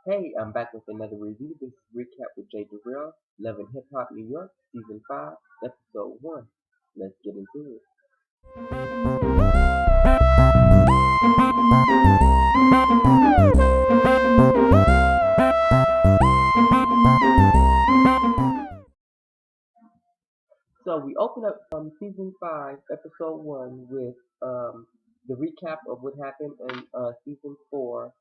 Hey, I'm back with another review. This is Recap with J.DAREL, Love and Hip Hop New York, Season 5, Episode 1. Let's get into it. So we open up Season 5, Episode 1 with the recap of what happened in Season 4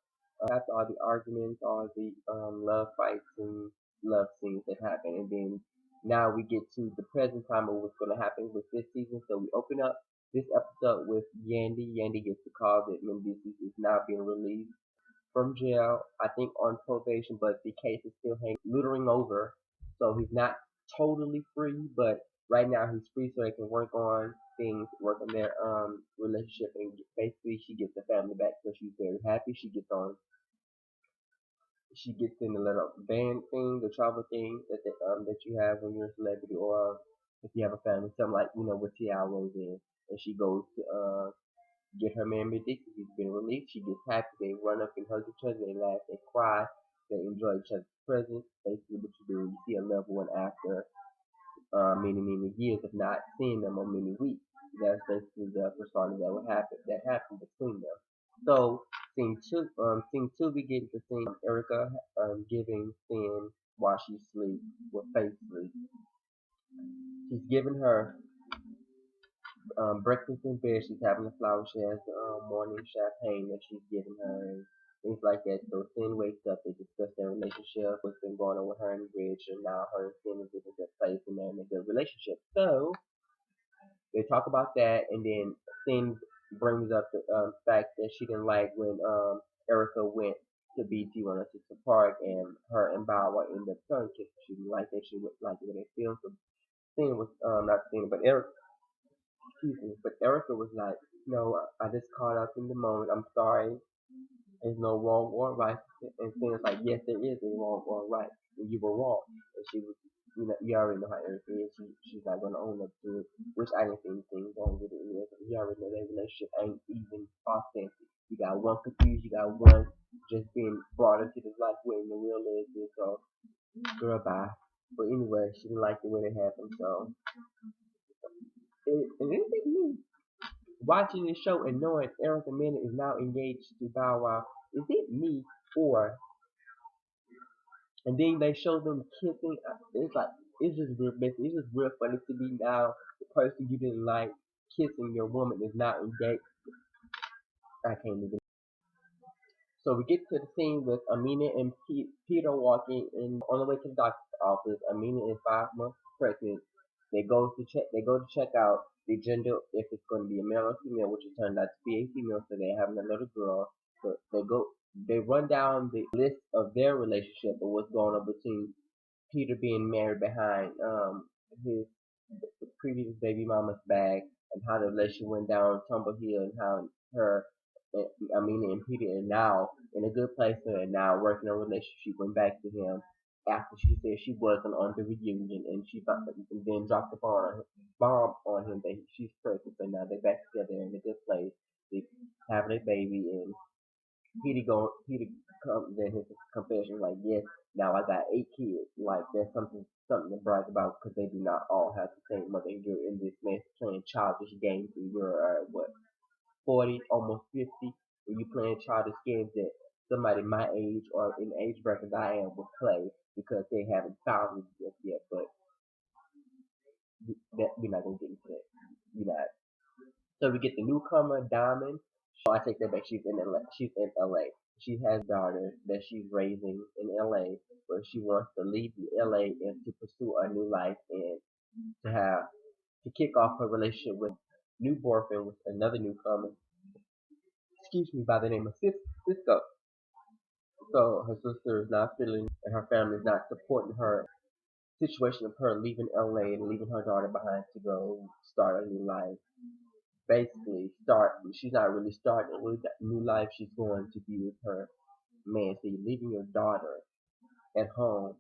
after all the arguments, all the love fights and love scenes that happened. And then now we get to the present time of what's going to happen with this season. So we open up this episode with Yandy. Yandy gets the call that Mendices is now being released from jail, I think on probation, but the case is still hanging, loitering over. So he's not totally free, but right now he's free so they can work on things, work on their relationship, and basically she gets the family back. So she's very happy. She gets in the little band thing, the travel thing that you have when you're a celebrity, or if you have a family, something like what T.I. Rose is, and she goes to get her man Medicine. He's been released. She gets happy. They run up and hug each other. They laugh. They cry. They enjoy each other's presence. Basically, what you do when you see a loved one after many years of not seeing them or many weeks. That's basically the persona that happened between them. So scene two, we get to see Erica giving Finn while she sleeps, with face sleep. She's giving her breakfast in bed. She's having a flower. She has morning champagne that she's giving her and things like that. So Finn wakes up. They discuss their relationship, what's been going on with her and Rich, and now her and Finn is in a good place and they're in a good relationship. So they talk about that, and then Finn brings up the fact that she didn't like when Erica went to BT 106 Park and her and Bow Wow ended up tongue kissing. She didn't like that. She would like the way they feel. So Finn was not Finn, but Erica excuse me, but Erica was like, no, I just caught up in the moment. I'm sorry. There's no wrong or right. And Finn was like, yes, there is a wrong or right. And you were wrong. And she was, you already know how Erica is. She's not going to own up to it, which I didn't see anything wrong with it. You already know that relationship ain't even authentic. You got one confused, you got one just being brought into this life where the real is. So, girl, bye. But anyway, she didn't like the way it happened, so. And it me watching this show and knowing Erica Mena is now engaged to Bow Wow, is it me or? And then they show them kissing. It's like it's just real messy. It's just real funny to me now. The person you didn't like kissing your woman is now engaged. I can't even. So we get to the scene with Amina and Peter walking in on the way to the doctor's office. Amina is 5 months pregnant. They go to check. They go to check out the gender if it's going to be a male or female, which it turned out to be a female. So they're having a little girl. So they go. They run down the list of their relationship of what's going on between Peter being married behind his previous baby mama's bag, and how the relationship went down tumble hill, and how her Amina and Peter are now in a good place and now working on a relationship. She went back to him after she said she wasn't on the reunion, and and then dropped the bomb on him that she's pregnant. So now they're back together in a good place. They having a baby, and Peter comes in his confession like, yes, now I got 8 kids. Like there's something to brag about because they do not all have the same mother. And you're in this mess playing childish games, and you're what 40, almost 50, and you playing childish games that somebody my age or in the age bracket I am would play because they haven't found it just yet. But we're not gonna get into that. We're not. So we get the newcomer Diamond. I take that back. She's in LA. She's in LA. She has a daughter that she's raising in LA, but she wants to leave LA and to pursue a new life and to kick off her relationship with new boyfriend with another newcomer. Excuse me, by the name of Cisco. So her sister is not feeling, and her family is not supporting her situation of her leaving LA and leaving her daughter behind to go start a new life. Basically, she's not really starting a new life. She's going to be with her man. So you're leaving your daughter at home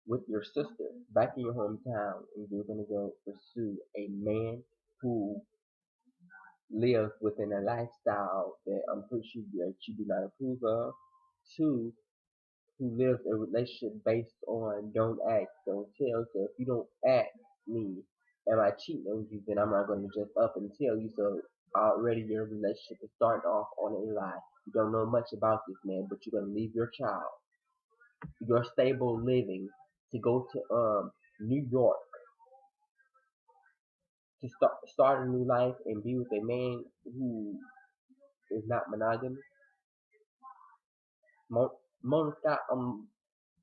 with your sister back in your hometown, and you're gonna go pursue a man who lives within a lifestyle that I'm pretty sure that you do not approve of. two who lives a relationship based on don't ask, don't tell. So if you don't ask me, am I cheating on you? Then I'm not going to just up and tell you. So already your relationship is starting off on a lie. You don't know much about this man, but you're going to leave your child, your stable living, to go to New York to start a new life and be with a man who is not monogamous. Mona Scott,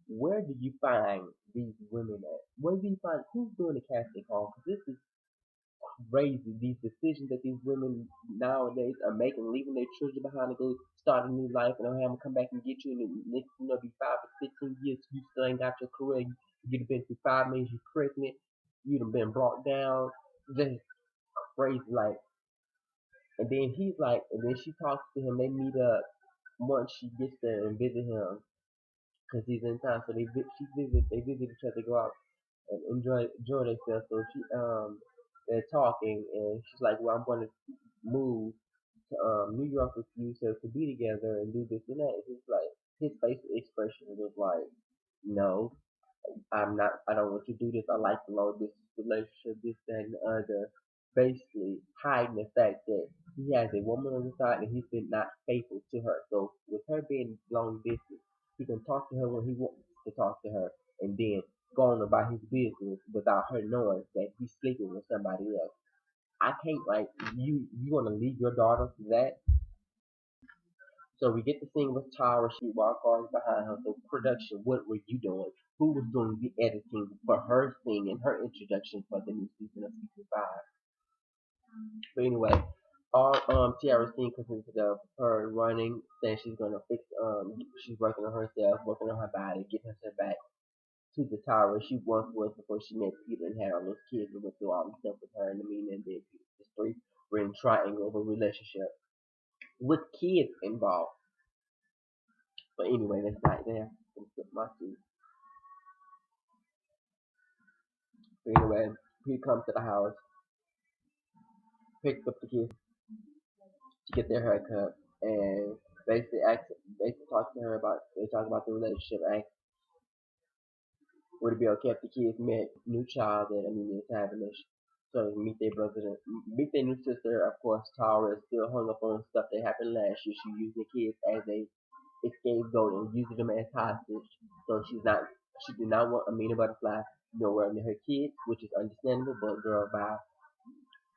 where do you find these women at? Where do you find who's doing the casting call? Because this is crazy. These decisions that these women nowadays are making, leaving their children behind to go start a new life, and they'll have them come back and get you, and the next be 5 or 15 years, you still ain't got your career. You've been through 5 months, you're pregnant, you've been brought down, just crazy. Like, and then he's like, and then she talks to him. They meet up once she gets there and visit him because he's in town. So they visit each other, go out and enjoy themselves. So they're talking, and she's like, "Well, I'm going to move to New York with you, so to be together and do this and that." And he's like, his facial expression was like, "No, I'm not. I don't want you to do this. I like the long distance relationship, this, that, and the other." Basically, hiding the fact that he has a woman on the side and he's been not faithful to her. So, with her being long distance, he can talk to her when he wants to talk to her, and then go on about his business without her knowing that he's sleeping with somebody else. I can't, like, you want to leave your daughter for that. So we get the scene with Tara. She walked on behind her. So production, what were you doing? Who was doing the editing for her scene and her introduction for the new season of season 5? But anyway, all Tiara's scene consisted of her running, saying she's gonna fix she's working on herself, working on her body, getting herself back to the tower she once was before she met Peter and had all those kids and went through all the stuff with her in the meeting, and then the three were in triangle of a relationship with kids involved. But anyway, that's not there. I'm skip my seat. But anyway, he comes to the house, picks up the kids to get their haircut, and basically talk to her about they talk about the relationship. Ask would it be okay if the kids met new child that is having this, so meet their brother, meet their new sister. Of course, Tara is still hung up on stuff that happened last year. She used the kids as a scapegoat and using them as hostage. So she did not want Amina Butterfly nowhere near her kids, which is understandable. But girl, bye.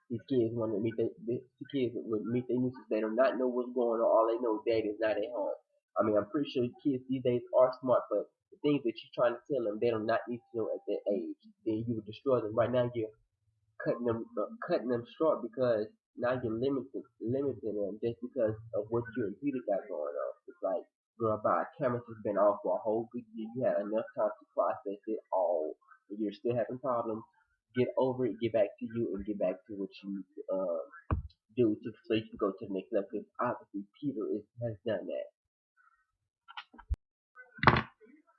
These kids want to meet the kids would meet their nieces. They do not know what's going on. All they know, dad is not at home. I'm pretty sure kids these days are smart, but the things that you're trying to tell them, they do not need to know at that age. Then you would destroy them. Right now, you're cutting them short because now you're limiting them just because of what you and Peter got going on. It's like, girl, bye. Cameras has been off for a whole good year. You had enough time to process it all, but you're still having problems. Get over it. Get back to you and get back to what you need to do to so you can go to the next level. Because obviously Peter has done that.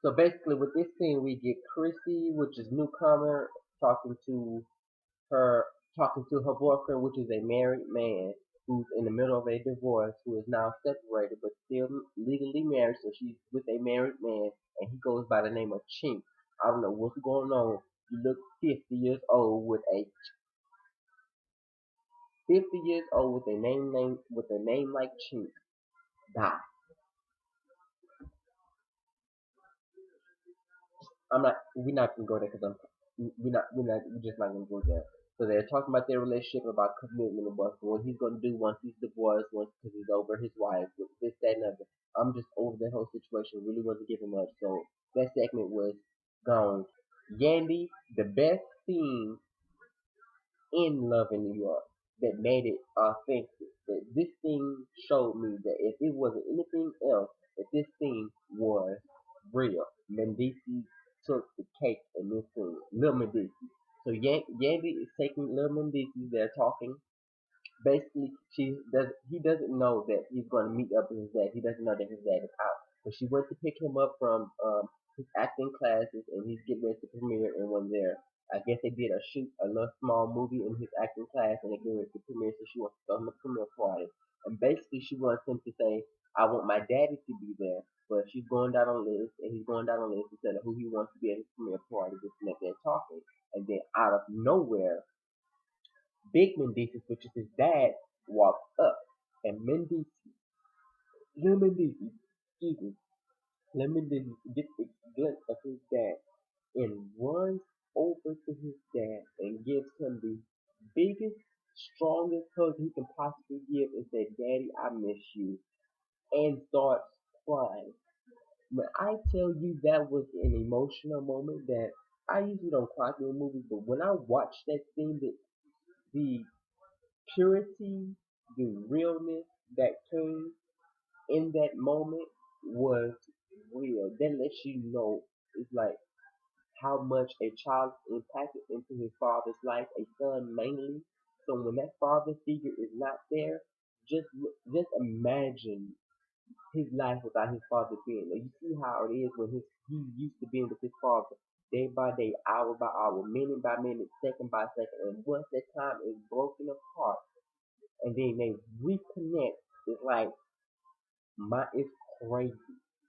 So basically, with this scene, we get Chrissy, which is newcomer, talking to her talking to her boyfriend, which is a married man who's in the middle of a divorce, who is now separated but still legally married. So she's with a married man, and he goes by the name of Chink. I don't know what's going on. You look 50 years old with a 50 years old with a name like Chink. Die. I'm not. We're not gonna go there because we're just not gonna go there. So they're talking about their relationship, about commitment, about what he's gonna do once he's divorced, once because he's over his wife, with this, that, and other. I'm just over that whole situation. Really wasn't giving much. So that segment was gone. Yandy, the best scene in Love in New York that made it authentic. That this thing showed me that if it wasn't anything else, that this thing was real. Mendici took the cake in this scene. Lil Mendici. So Yandy is taking Lil Mendici. They're talking. Basically, he doesn't know that he's going to meet up with his dad. He doesn't know that his dad is out. But she went to pick him up from his acting classes, and he's getting ready to premiere in one there. I guess they did a little small movie in his acting class, and they're getting ready to premiere, so she wants to go to the premiere party. And basically, she wants him to say, I want my daddy to be there. But she's going down on the list, and he's going down on the list to tell her who he wants to be at his premiere party, this and that, they're talking. And then out of nowhere, Big Mendices, which is his dad, walks up. And Mendices, excuse me, Mendices gets a glimpse of his dad and runs over to his dad and gives him the biggest, strongest hug he can possibly give and said, Daddy, I miss you. And starts crying. When I tell you that was an emotional moment that I usually don't cry through movies, but when I watched that scene, the purity, the realness that came in that moment was real. That lets you know it's like how much a child impacted into his father's life, a son mainly. So when that father figure is not there, just imagine his life without his father being there. You see how it is when he used to being with his father day by day, hour by hour, minute by minute, second by second, and once that time is broken apart and then they reconnect, it's like it's crazy.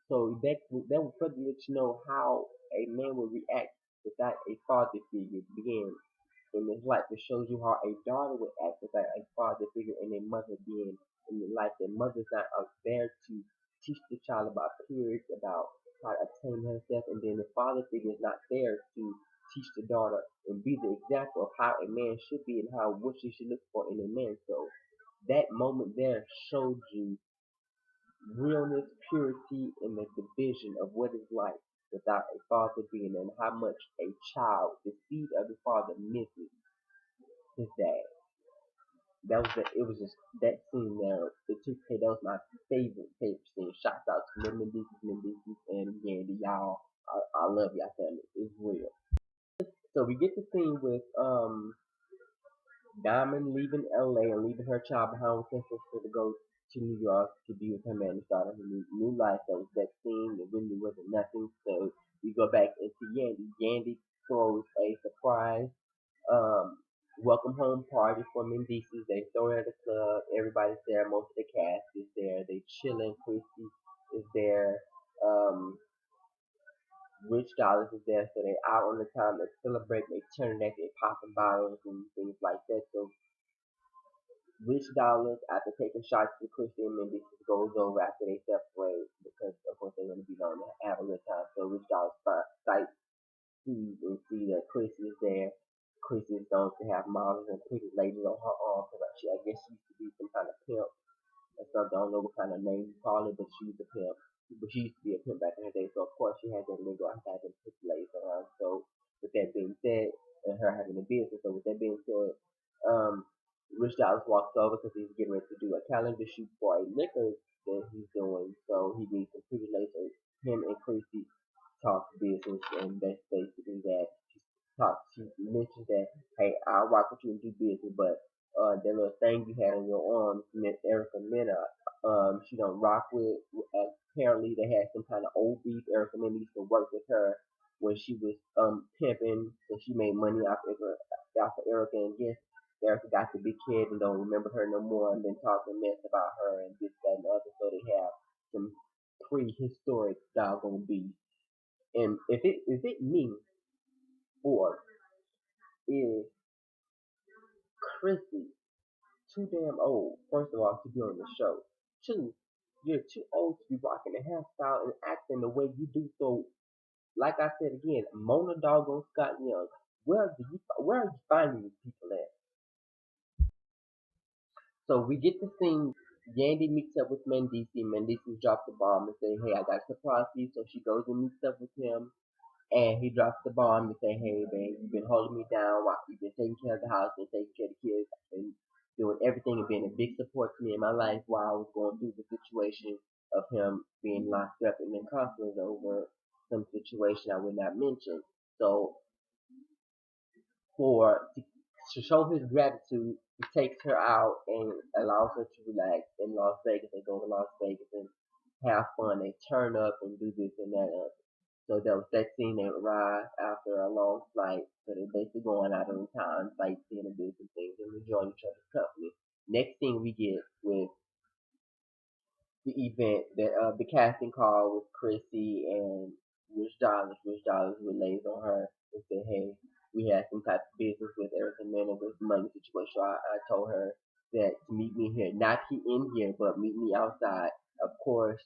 So that will further let you know how a man will react without a father figure being in his life. It shows you how a daughter would act without a father figure and a mother being in the life. The mother's not out there to teach the child about periods, about how to attain herself, and then the father figure is not there to teach the daughter and be the example of how a man should be and how what she should look for in a man. So that moment there showed you realness, purity, and the division of what is like without a father being there, and how much a child, the seed of the father, misses his dad. It was just that scene there. The 2K, that was my favorite scene. Shouts out to Mendices, and Yandy, y'all. I love y'all family. It's real. So we get the scene with Diamond leaving LA and leaving her child behind with her sister to go to New York to be with her man and start her new life. That was that scene. It really wasn't nothing. So we go back into Yandy. Yandy throws a surprise um, welcome home party for Mendices. They throw it at the club. Everybody's there. Most of the cast is there. They chilling. Chrissy is there. Um, Rich Dollars is there. So they out on the time. They celebrate. They turn neck. They popping bottles and things like that. So Rich Dollars, after taking shots to Chrissy and Mendices, goes over after they separate because of course they're gonna be known to have a good time. So Rich Dollars sight sees and see that Chris is there. Chris is known to have models and pretty ladies on her arm because I guess she used to be some kind of pimp or something. I don't know what kind of name you call it, but she's a pimp. But she used to be a pimp back in her day, so of course she had that lingo. I had them pretty ladies around. So with that being said, and her having a business, so with that being said, um, Rich Dollars walks over because he's getting ready to do a calendar shoot for a liquor that he's doing. So he needs some pretty ladies. So him and Chrissy talk business, and that's basically that. She mentions that, hey, I'll rock with you and do business, but that little thing you had on your arm, Miss Erica Mena, she don't rock with. Apparently, they had some kind of old beef. Erica Mena used to work with her when she was pimping, and she made money off of Erica, and guess Erica got the big kid and don't remember her no more, and been talking mess about her and this, that, and the other. So they have some prehistoric doggone beef. And if it me or is Chrissy too damn old, first of all, to be on the show? Two, you're too old to be rocking the hairstyle and acting the way you do. So, like I said again, Mona doggone Scott Young. Where are you finding these people at? So we get the scene. Yandy meets up with Mendices. Mendices drops the bomb and say, "Hey, I got a surprise for you." So she goes and meets up with him. And he drops the bomb and say, hey, babe, you've been holding me down while you've been taking care of the house and taking care of the kids and doing everything and being a big support to me in my life while I was going through the situation of him being locked up and incarcerated over some situation I would not mention. So to show his gratitude, he takes her out and allows her to relax in Las Vegas. They go to Las Vegas and have fun. They turn up and do this and that. So that was that scene. They arrive after a long flight. So they're basically going out on time, sightseeing and doing some things and enjoying each other's company. Next thing we get with the event that the casting call with Chrissy and Rich Dollars. Rich Dollars relays on her and said, "Hey, we had some type of business with Erica Mena with money situation." So I told her that to meet me here, not in here, but meet me outside. Of course,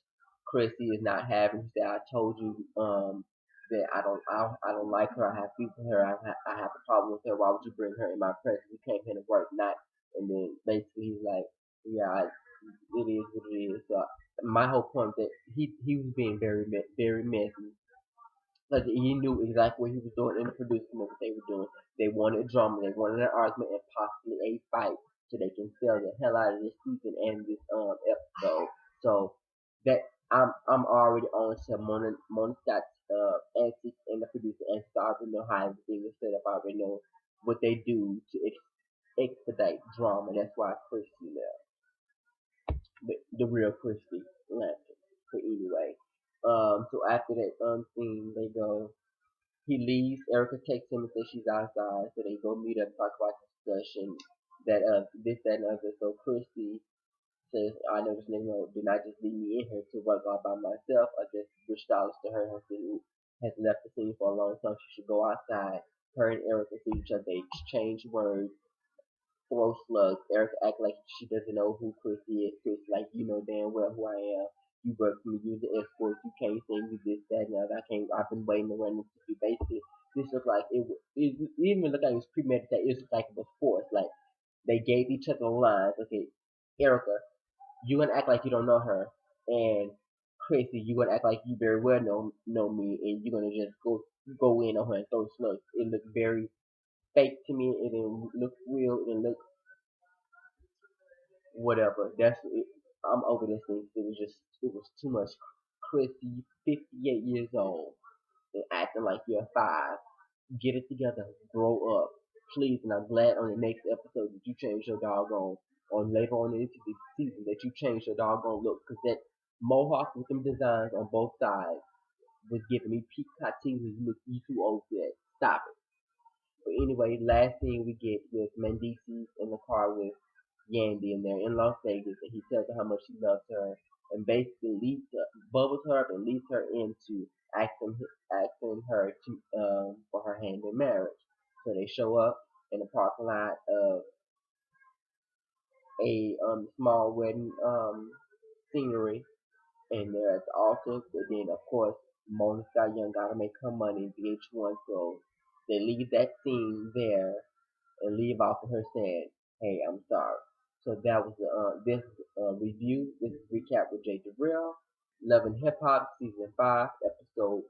Chrissy is not having. She said, "I told you that I don't like her. I have beef with her. I have a problem with her. Why would you bring her in my presence? We came here to work, not." And then basically he's like, "Yeah, it is what it is." So my whole point that he was being very messy. Like he knew exactly what he was doing in the producing of what they were doing. They wanted drama, they wanted an argument and possibly a fight, so they can sell the hell out of this season and this episode. So that I'm already on to Mona Scott's antics and the producer, and so I already know how everything is set up. I already know what they do to expedite drama. That's why Christy left, the real Christy left. But anyway, so after that scene, they go. He leaves. Erica takes him and says she's outside, so they go meet up, talk about discussion that this, that, and other. So Christy says, "I know this nigga did not just leave me in here to work all by myself. I guess Rich Dollars to her has left the scene for a long time. She should go outside." Her and Erica see each other. They exchange words, throw slugs. Erica act like she doesn't know who Chrissy is. Chris like, "You know damn well who I am. You work for me. You're the escort. You can't say me this, that, and the other. I can't. I've been waiting to run into you." Basically, this looked like it even looked like it was premeditated. It looked like it was forced. Like they gave each other lines. Okay, Erica, you gonna act like you don't know her, and Chrissy, you gonna act like you very well know me, and you're gonna just go in on her and throw slugs. It looked very fake to me. It didn't look real. It didn't look whatever. That's it. I'm over this thing. It was too much. Chrissy, 58 years old, and acting like you're five. Get it together. Grow up, please. And I'm glad on the next episode that you changed your doggone, or later on into the season that you changed your doggone look, because that mohawk with them designs on both sides was giving me peacock teeth. You too old for that. Stop it. But anyway, last thing we get with Mendices in the car with Yandy, and they're in Las Vegas, and he tells her how much he loves her, and basically bubbles her up and leads her into asking her to for her hand in marriage. So they show up in the parking lot of a small wedding scenery, and they're at the altar. But then, of course, Mona Scott Young gotta make her money in VH1, so they leave that scene there and leave off with her saying, "Hey, I'm sorry." So that was this review. This is recap with J.DAREL. Love and Hip Hop, Season 5, Episode